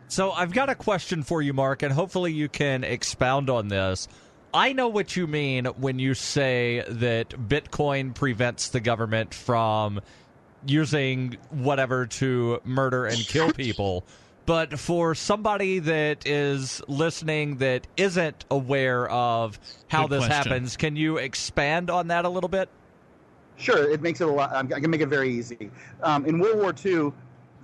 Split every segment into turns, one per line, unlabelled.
So I've got a question for you, Mark, and hopefully you can expound on this. I know what you mean when you say that Bitcoin prevents the government from using whatever to murder and kill people. But for somebody that is listening that isn't aware of how
Good
this
question.
happens, can you expand on that a little bit?
Sure, it makes it a lot. I can make it very easy. In World War II,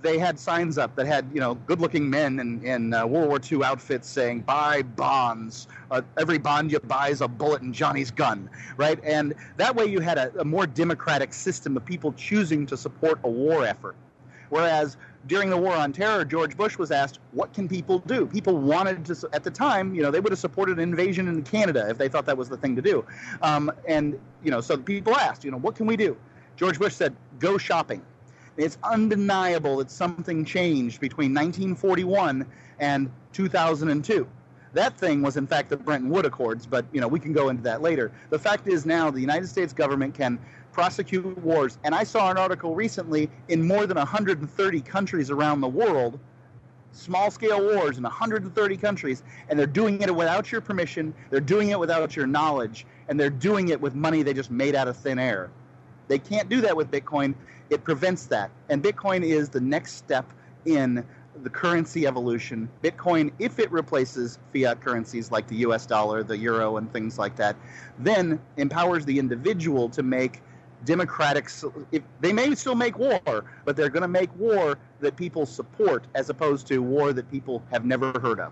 they had signs up that had, good-looking men in World War II outfits saying, "Buy bonds. Every bond you buy is a bullet in Johnny's gun," right? And that way you had a more democratic system of people choosing to support a war effort. Whereas during the War on Terror, George Bush was asked, what can people do? People wanted to, at the time, they would have supported an invasion in Canada if they thought that was the thing to do. So people asked, what can we do? George Bush said, go shopping. It's undeniable that something changed between 1941 and 2002. That thing was, in fact, the Bretton Woods Accords, but, we can go into that later. The fact is now the United States government can prosecute wars. And I saw an article recently in more than 130 countries around the world, small-scale wars in 130 countries, and they're doing it without your permission, they're doing it without your knowledge, and they're doing it with money they just made out of thin air. They can't do that with Bitcoin. It prevents that. And Bitcoin is the next step in the currency evolution. Bitcoin, if it replaces fiat currencies like the US dollar, the euro, and things like that, then empowers the individual to make democratic. They may still make war, but they're going to make war that people support as opposed to war that people have never heard of.